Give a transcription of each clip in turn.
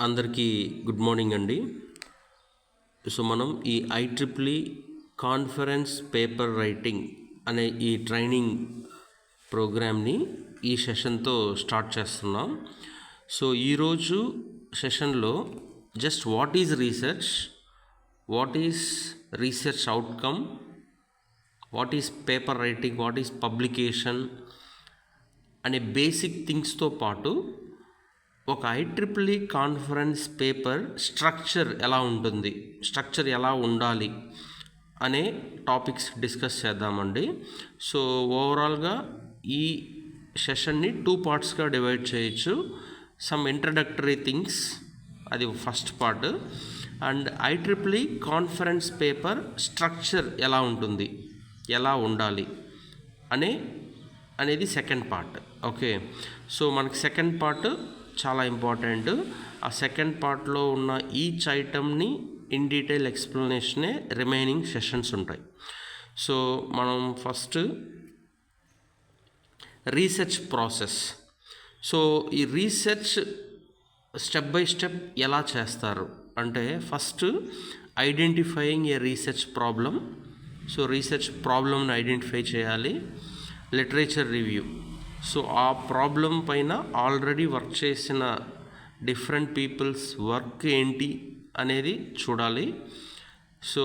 అందరికీ good morning అండి. So మనం ఈ IEEE కాన్ఫరెన్స్ పేపర్ రైటింగ్ అనే ఈ ట్రైనింగ్ ప్రోగ్రామ్ని ఈ సెషన్తో స్టార్ట్ చేస్తున్నాం. సో ఈరోజు సెషన్లో just what is research outcome, what is paper writing, what is publication అనే బేసిక్ థింగ్స్తో పాటు ఒక IEEE కాన్ఫరెన్స్ పేపర్ స్ట్రక్చర్ ఎలా ఉండాలి అనే టాపిక్స్ డిస్కస్ చేద్దామండి. సో ఓవరాల్గా ఈ సెషన్ని 2 పార్ట్స్గా డివైడ్ చేయొచ్చు. సమ్ ఇంట్రడక్టరీ థింగ్స్, అది first part, and IEEE conference paper structure ఎలా ఉండాలి అనేది సెకండ్ పార్ట్. ఓకే, సో మనకి సెకండ్ పార్ట్ చాలా ఇంపార్టెంట్. ఆ సెకండ్ పార్ట్లో ఉన్న ఈచ్ ఐటమ్ని ఇన్ డీటెయిల్ ఎక్స్ప్లెనేషనే రిమైనింగ్ సెషన్స్ ఉంటాయి. సో మనం ఫస్ట్ రీసెర్చ్ ప్రాసెస్. సో ఈ రీసెర్చ్ స్టెప్ బై స్టెప్ ఎలా చేస్తారు అంటే, first identifying a research problem. So research ప్రాబ్లమ్ని ఐడెంటిఫై చేయాలి. Literature review. సో ఆ ప్రాబ్లం పైన ఆల్రెడీ వర్క్ చేసిన డిఫరెంట్ పీపుల్స్ వర్క్ ఏంటి అనేది చూడాలి. సో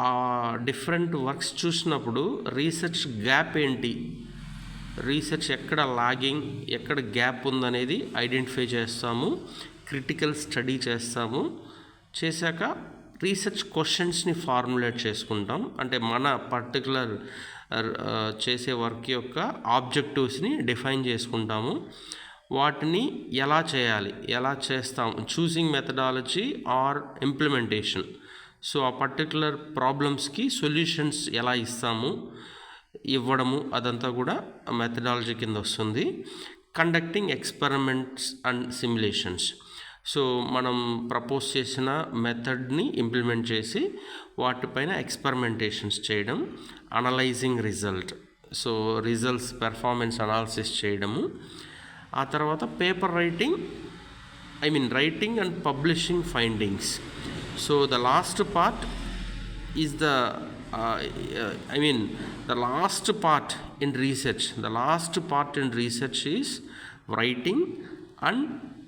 ఆ డిఫరెంట్ వర్క్స్ చూసినప్పుడు రీసెర్చ్ గ్యాప్ ఏంటి, రీసెర్చ్ ఎక్కడ లాగింగ్, ఎక్కడ గ్యాప్ ఉందనేది ఐడెంటిఫై చేస్తాము. క్రిటికల్ స్టడీ చేశాక రీసెర్చ్ క్వశ్చన్స్ని ఫార్ములేట్ చేసుకుంటాం. అంటే మన పర్టికులర్ చేసే వర్క్ యొక్క ఆబ్జెక్టివ్స్ని డిఫైన్ చేసుకుంటాము. వాటిని ఎలా చేస్తాం, choosing methodology or implementation. So ఆ పర్టికులర్ ప్రాబ్లమ్స్కి సొల్యూషన్స్ ఎలా ఇవ్వడము అదంతా కూడా మెథడాలజీ కింద వస్తుంది. Conducting experiments and simulations. So మనం ప్రపోజ్ చేసిన మెథడ్ని ఇంప్లిమెంట్ చేసి వాటిపైన ఎక్స్పెరిమెంటేషన్స్ చేయడం. Analysing result. So results performance analysis చేయడము. ఆ తర్వాత paper writing and publishing findings. So the last part is the last part in research is writing and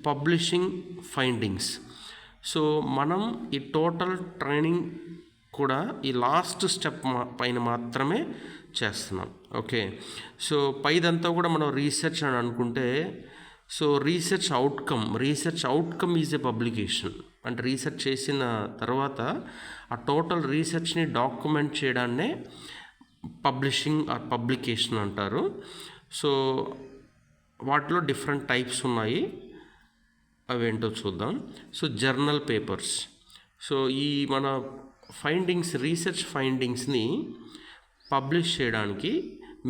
publishing findings. So మనం ఈ టోటల్ ట్రైనింగ్ కూడా ఈ లాస్ట్ స్టెప్ పైన మాత్రమే చేస్తున్నాం. ఓకే, సో పైదంతా కూడా మనం రీసెర్చ్ అని అనుకుంటే, so research outcome is a publication. అంటే రీసెర్చ్ చేసిన తర్వాత ఆ టోటల్ రీసెర్చ్ని డాక్యుమెంట్ చేయడాన్నే పబ్లిషింగ్ ఆర్ పబ్లికేషన్ అంటారు. సో వాటిలో డిఫరెంట్ టైప్స్ ఉన్నాయి, అవేంటో చూద్దాం. So journal papers. సో ఈ మన రీసెర్చ్ ఫైండింగ్స్ని పబ్లిష్ చేయడానికి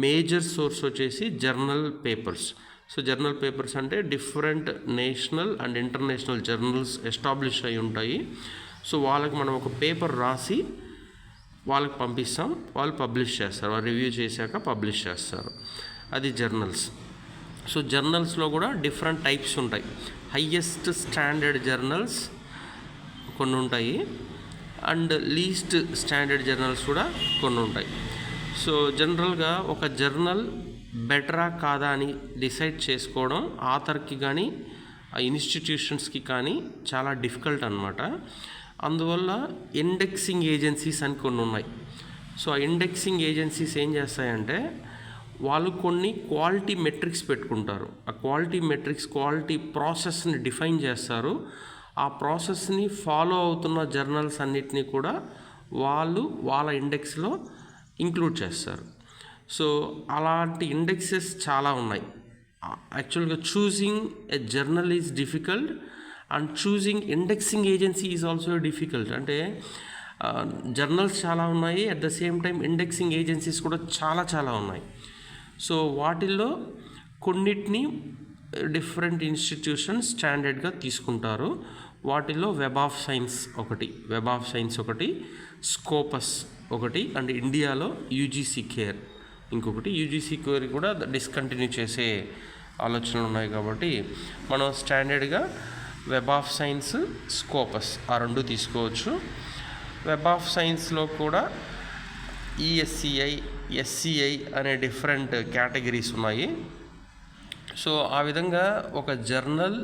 మేజర్ సోర్స్ వచ్చేసి journal papers. So journal papers అంటే different national and international journals establish అయి ఉంటాయి. సో వాళ్ళకి మనం ఒక పేపర్ రాసి వాళ్ళకి పంపిస్తాం, వాళ్ళు పబ్లిష్ చేస్తారు. వాళ్ళు రివ్యూ చేశాక పబ్లిష్ చేస్తారు. అది జర్నల్స్. సో జర్నల్స్లో కూడా డిఫరెంట్ టైప్స్ ఉంటాయి. హయ్యెస్ట్ స్టాండర్డ్ జర్నల్స్ కొన్ని ఉంటాయి, అండ్ లీస్ట్ స్టాండర్డ్ జర్నల్స్ కూడా కొన్ని ఉంటాయి. సో జనరల్గా ఒక జర్నల్ బెటరా కాదా అని డిసైడ్ చేసుకోవడం ఆథర్కి కానీ ఆ ఇన్స్టిట్యూషన్స్కి కానీ చాలా డిఫికల్ట్ అనమాట. అందువల్ల ఇండెక్సింగ్ ఏజెన్సీస్ అని కొన్ని ఉన్నాయి. సో ఆ ఇండెక్సింగ్ ఏజెన్సీస్ ఏం చేస్తాయంటే, వాళ్ళు కొన్ని క్వాలిటీ మెట్రిక్స్ పెట్టుకుంటారు. ఆ క్వాలిటీ ప్రాసెస్ని డిఫైన్ చేస్తారు. ఆ ప్రాసెస్ని ఫాలో అవుతున్న జర్నల్స్ అన్నిటినీ కూడా వాళ్ళ ఇండెక్స్లో ఇంక్లూడ్ చేస్తారు. సో అలాంటి ఇండెక్సెస్ చాలా ఉన్నాయి. యాక్చువల్గా choosing a journal is difficult and choosing indexing agency is also difficult. అంటే జర్నల్స్ చాలా ఉన్నాయి, at the same time indexing agencies కూడా చాలా ఉన్నాయి. సో వాటిల్లో కొన్నిటిని డిఫరెంట్ ఇన్స్టిట్యూషన్స్ స్టాండర్డ్గా తీసుకుంటారు. వాటిల్లో వెబ్ ఆఫ్ సైన్స్ ఒకటి, స్కోపస్ ఒకటి, అండ్ ఇండియాలో యూజీసీ కేర్ ఇంకొకటి. యూజీసీ కేర్ కూడా డిస్కంటిన్యూ చేసే ఆలోచనలు ఉన్నాయి కాబట్టి మనం స్టాండర్డ్గా వెబ్ ఆఫ్ సైన్స్, స్కోపస్ ఆ రెండు తీసుకోవచ్చు. వెబ్ ఆఫ్ సైన్స్లో కూడా ఈఎస్సిఐ, ఎస్సిఐ అనే డిఫరెంట్ కేటగిరీస్ ఉన్నాయి. సో ఆ విధంగా ఒక జర్నల్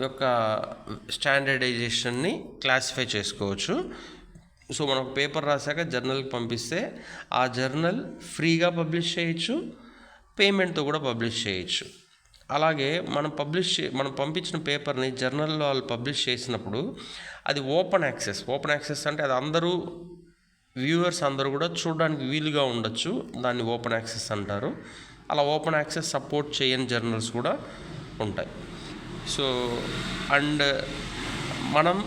యొక్క స్టాండర్డైజేషన్ని క్లాసిఫై చేసుకోవచ్చు. సో మనం ఒక పేపర్ రాశాక జర్నల్కి పంపిస్తే ఆ జర్నల్ ఫ్రీగా పబ్లిష్ చేయొచ్చు, పేమెంట్తో కూడా పబ్లిష్ చేయొచ్చు. అలాగే మనం పంపించిన పేపర్ని జర్నల్లో వాళ్ళు పబ్లిష్ చేసినప్పుడు అది ఓపెన్ యాక్సెస్ అంటే అది అందరూ వ్యూవర్స్ అందరూ కూడా చూడడానికి వీలుగా ఉండొచ్చు, దాన్ని ఓపెన్ యాక్సెస్ అంటారు. అలా ఓపెన్ యాక్సెస్ సపోర్ట్ చేయని జర్నల్స్ కూడా ఉంటాయి. సో అండ్ మనం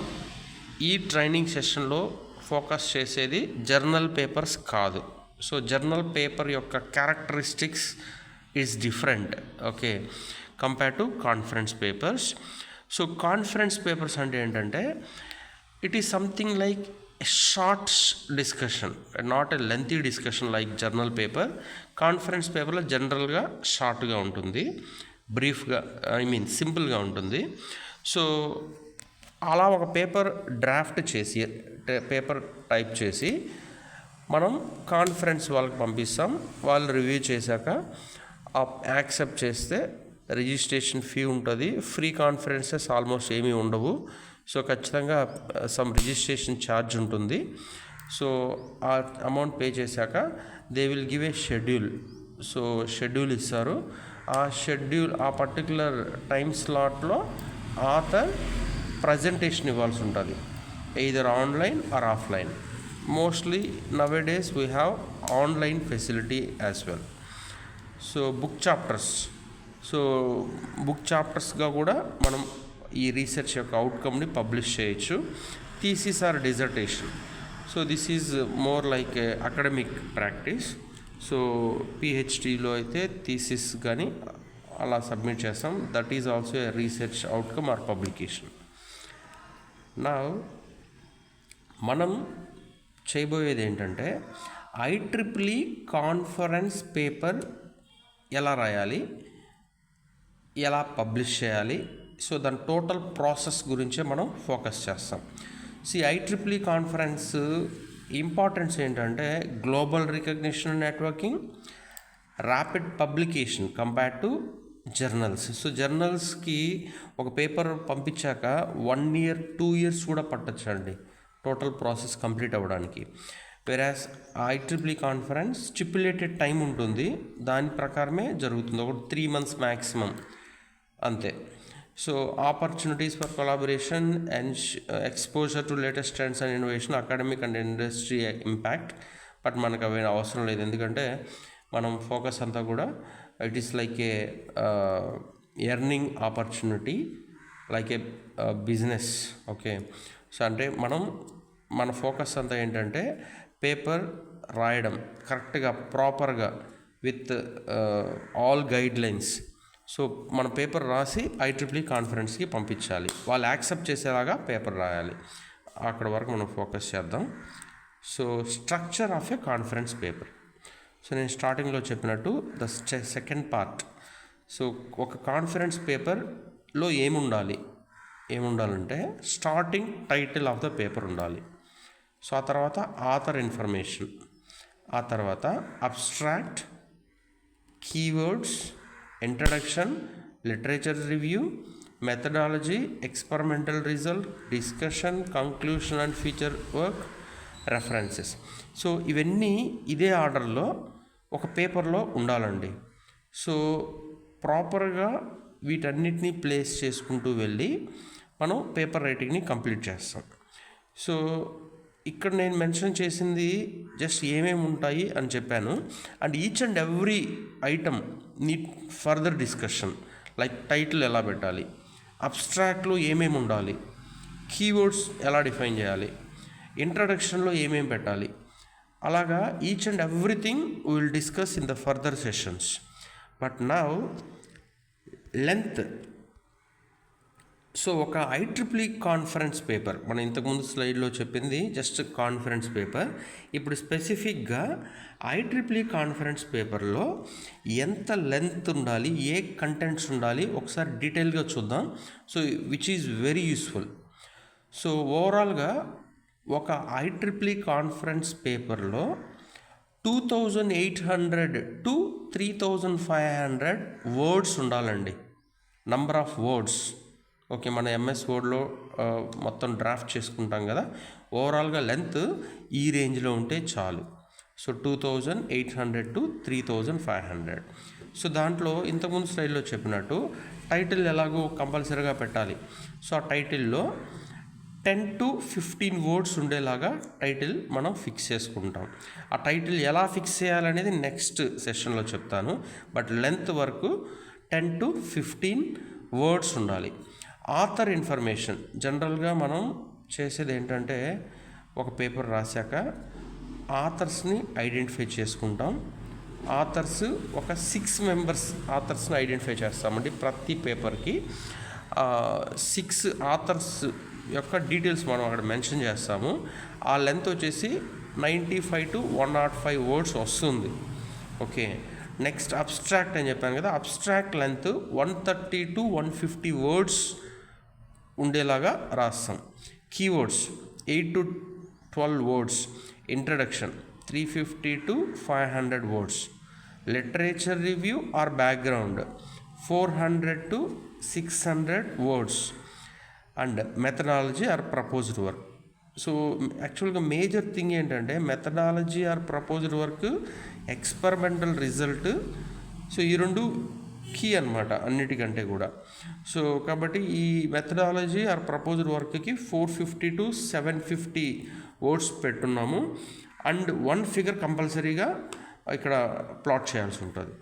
ఈ ట్రైనింగ్ సెషన్లో ఫోకస్ చేసేది జర్నల్ పేపర్స్ కాదు. సో జర్నల్ పేపర్ యొక్క characteristics is different, okay, compare to conference papers. So conference papers అంటే ఏంటంటే it is something like a short discussion, not a lengthy discussion like journal paper. Conference పేపర్లో జనరల్గా షార్ట్గా ఉంటుంది, బ్రీఫ్గా, సింపుల్గా ఉంటుంది. సో అలా ఒక పేపర్ డ్రాఫ్ట్ చేసి, పేపర్ టైప్ చేసి మనం కాన్ఫరెన్స్ వాళ్ళకి పంపిస్తాం. వాళ్ళు రివ్యూ చేశాక యాక్సెప్ట్ చేస్తే రిజిస్ట్రేషన్ ఫీ ఉంటుంది. ఫ్రీ కాన్ఫరెన్సెస్ ఆల్మోస్ట్ ఏమీ ఉండవు. సో ఖచ్చితంగా సమ్ రిజిస్ట్రేషన్ ఛార్జ్ ఉంటుంది. సో ఆ అమౌంట్ పే చేశాక they will give a schedule. So schedule ఇస్తారు. ఆ పర్టికులర్ టైం స్లాట్లో ఆథర్ ప్రజెంటేషన్ ఇవ్వాల్సి ఉంటుంది, either online or offline. Mostly nowadays we have online facility as well. So book చాప్టర్స్గా కూడా మనం ఈ రీసెర్చ్ యొక్క అవుట్కమ్ని పబ్లిష్ చేయొచ్చు. Thesis or dissertation. So this is more like academic practice. So పిహెచ్డిలో అయితే థీసిస్ కానీ అలా సబ్మిట్ చేస్తాం. That is also a research outcome are publication. నా మనం చేయబోయేది ఏంటంటే IEEE కాన్ఫరెన్స్ పేపర్ ఎలా రాయాలి, ఎలా పబ్లిష్ చేయాలి, సో దాని టోటల్ ప్రాసెస్ గురించే మనం ఫోకస్ చేస్తాం. IEEE కాన్ఫరెన్స్ ఇంపార్టెన్స్ ఏంటంటే global recognition networking, rapid publication compare to journals. So జర్నల్స్కి ఒక పేపర్ పంపించాక 1 year 2 years కూడా పట్టొచ్చండి టోటల్ ప్రాసెస్ కంప్లీట్ అవ్వడానికి. వెరాస్ IEEE కాన్ఫరెన్స్ స్టిపులేటెడ్ టైం ఉంటుంది, దాని ప్రకారమే జరుగుతుంది, ఒక 3 months మ్యాక్సిమం అంతే. So opportunities for collaboration and exposure to latest trends and innovation, academic and industry impact. But మనకు అవి అవసరం లేదు, ఎందుకంటే మనం ఫోకస్ అంతా కూడా it is like A earning opportunity, like A business, okay. So అంటే మన ఫోకస్ అంతా ఏంటంటే పేపర్ రాయడం కరెక్ట్గా, ప్రాపర్గా, విత్ ఆల్ గైడ్లైన్స్. సో మన పేపర్ రాసి IEEE కాన్ఫరెన్స్కి పంపించాలి, వాళ్ళు యాక్సెప్ట్ చేసేలాగా పేపర్ రాయాలి. అక్కడ వరకు మనం ఫోకస్ చేద్దాం. So structure of a conference paper. So నేను స్టార్టింగ్లో చెప్పినట్టు ద సెకండ్ పార్ట్. సో ఒక కాన్ఫరెన్స్ పేపర్లో ఏముండాలంటే starting title of the paper ఉండాలి. సో ఆ తర్వాత ఆథర్ ఇన్ఫర్మేషన్, ఆ తర్వాత abstract, keywords, introduction, literature review, methodology, experimental result, discussion, conclusion and feature work, references. So ఇవన్నీ ఇదే ఆర్డర్లో ఒక పేపర్లో ఉండాలండి. సో ప్రాపర్గా వీటన్నిటినీ ప్లేస్ చేసుకుంటూ వెళ్ళి మనం పేపర్ రైటింగ్ని కంప్లీట్ చేస్తాం. సో ఇక్కడ నేను మెన్షన్ చేసింది జస్ట్ ఏమేమి ఉంటాయి అని చెప్పాను. And each and every item need further discussion, like title ఎలా పెట్టాలి, అబ్స్ట్రాక్ట్లో ఏమేమి ఉండాలి, కీవర్డ్స్ ఎలా డిఫైన్ చేయాలి, ఇంట్రడక్షన్లో ఏమేమి పెట్టాలి, అలాగా each and everything will discuss in the further sessions. But now length. So ఒక IEEE కాన్ఫరెన్స్ పేపర్, మనం ఇంతకుముందు స్లైడ్లో చెప్పింది జస్ట్ కాన్ఫరెన్స్ పేపర్. ఇప్పుడు స్పెసిఫిక్గా IEEE కాన్ఫరెన్స్ పేపర్లో ఎంత లెంత్ ఉండాలి, ఏ కంటెంట్స్ ఉండాలి ఒకసారి డీటెయిల్గా చూద్దాం. So which is very useful. So ఓవరాల్గా ఒక IEEE కాన్ఫరెన్స్ పేపర్లో 2800 to 3500 వర్డ్స్ ఉండాలండి, నంబర్ ఆఫ్ వర్డ్స్. ఓకే, మన MS వర్డ్లో మొత్తం డ్రాఫ్ట్ చేసుకుంటాం కదా, ఓవరాల్గా లెంత్ ఈ రేంజ్లో ఉంటే చాలు. So 2800 to 3500. సో దాంట్లో ఇంతకుముందు స్లైడ్లో చెప్పినట్టు టైటిల్ ఎలాగో కంపల్సరీగా పెట్టాలి. సో ఆ టైటిల్లో 10 to 15 వర్డ్స్ ఉండేలాగా టైటిల్ మనం ఫిక్స్ చేసుకుంటాం. ఆ టైటిల్ ఎలా ఫిక్స్ చేయాలనేది నెక్స్ట్ సెషన్లో చెప్తాను. బట్ లెంత్ వరకు 10 to 15 వర్డ్స్ ఉండాలి. ఆథర్ ఇన్ఫర్మేషన్, జనరల్గా మనం చేసేది ఏంటంటే ఒక పేపర్ రాశాక ఆథర్స్ని ఐడెంటిఫై చేసుకుంటాం. ఆథర్స్ ఒక 6 మెంబర్స్ ఆథర్స్ని ఐడెంటిఫై చేస్తామండి. ప్రతి పేపర్కి 6 ఆథర్స్ యొక్క డీటెయిల్స్ మనం అక్కడ మెన్షన్ చేస్తాము. ఆ లెంత్ వచ్చేసి 95 to 105 వర్డ్స్ వస్తుంది. ఓకే, నెక్స్ట్ అబ్స్ట్రాక్ట్ అని చెప్పాను కదా, అబ్స్ట్రాక్ట్ లెంత్ 130 to 150 వర్డ్స్ ఉండేలాగా రాస్తాం. Keywords 8 to 12 words. Introduction 350 to 500 words. Literature review or background 400 to 600 words. And methodology or proposed work. So యాక్చువల్గా మేజర్ థింగ్ ఏంటంటే methodology or proposed work, experimental result. So ఈ రెండు key అనమాట అన్నిటికంటే కూడా. So కాబట్టి ఈ మెథడాలజీ ఆర్ ప్రపోజ్డ్ వర్క్కి 450 to 750 వర్డ్స్ పెట్టున్నాము. అండ్ 1 ఫిగర్ కంపల్సరీగా ఇక్కడ ప్లాట్ చేయాల్సి ఉంటుంది.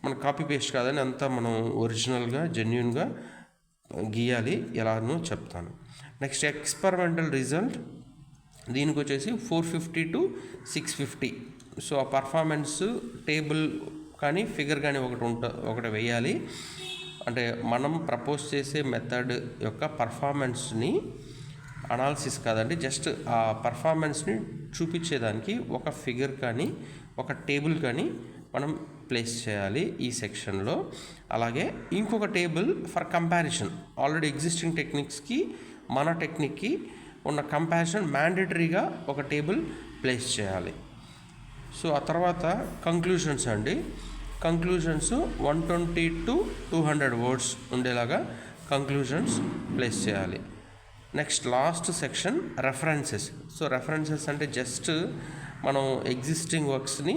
మన కాపీ పేస్ట్ కాదని అంతా మనం ఒరిజినల్గా జెన్యున్గా గీయాలి, ఎలానో చెప్తాను. నెక్స్ట్ ఎక్స్పెరిమెంటల్ రిజల్ట్, దీనికి వచ్చేసి 450 to 650. సో ఆ పర్ఫార్మెన్స్ టేబుల్ కానీ ఫిగర్ కానీ ఒకటి వేయాలి. అంటే మనం ప్రపోజ్ చేసే మెథడ్ యొక్క పర్ఫార్మెన్స్ని అనాలిసిస్ కాదండి, జస్ట్ ఆ పర్ఫార్మెన్స్ని చూపించేదానికి ఒక ఫిగర్ కానీ ఒక టేబుల్ కానీ మనం ప్లేస్ చేయాలి ఈ సెక్షన్లో. అలాగే ఇంకొక table for comparison, already existing టెక్నిక్స్కి మన టెక్నిక్కి ఉన్న కంపారిజన్ మ్యాండేటరీగా ఒక టేబుల్ ప్లేస్ చేయాలి. సో ఆ తర్వాత కంక్లూషన్స్ అండి. కంక్లూషన్స్ 120 to 200 వర్డ్స్ ఉండేలాగా కంక్లూషన్స్ ప్లేస్ చేయాలి. Next last section references. So references అంటే జస్ట్ మనం ఎగ్జిస్టింగ్ వర్క్స్ని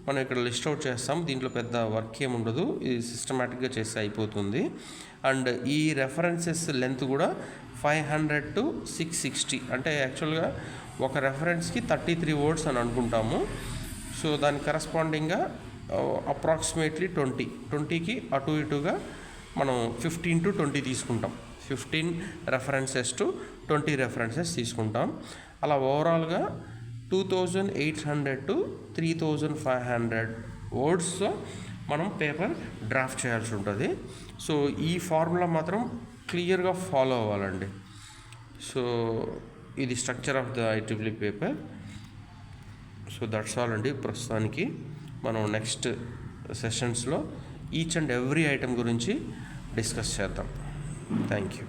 మనం ఇక్కడ లిస్ట్ అవుట్ చేస్తాం. దీంట్లో పెద్ద వర్క్ ఏమి ఉండదు, ఇది సిస్టమేటిక్గా చేస్తే అయిపోతుంది. అండ్ ఈ రెఫరెన్సెస్ లెంత్ కూడా 500 to 660. అంటే యాక్చువల్గా ఒక రెఫరెన్స్కి 33 వర్డ్స్ అని అనుకుంటాము. సో దానికి కరస్పాండింగ్గా అప్రాక్సిమేట్లీ 20కి అటు ఇటుగా మనం 15 to 20 తీసుకుంటాం. 15 రెఫరెన్సెస్ టు 20 రెఫరెన్సెస్ తీసుకుంటాం. అలా ఓవరాల్గా 2800 to 3500 వర్డ్స్తో మనం పేపర్ డ్రాఫ్ట్ చేయాల్సి ఉంటుంది. సో ఈ ఫార్ములా మాత్రం క్లియర్గా ఫాలో అవ్వాలండి. సో ఇది structure of the IEEE paper. So that's all అండి. ప్రస్తుతానికి మనం నెక్స్ట్ సెషన్స్లో ఈచ్ అండ్ ఎవ్రీ ఐటెం గురించి డిస్కస్ చేద్దాం. Thank you.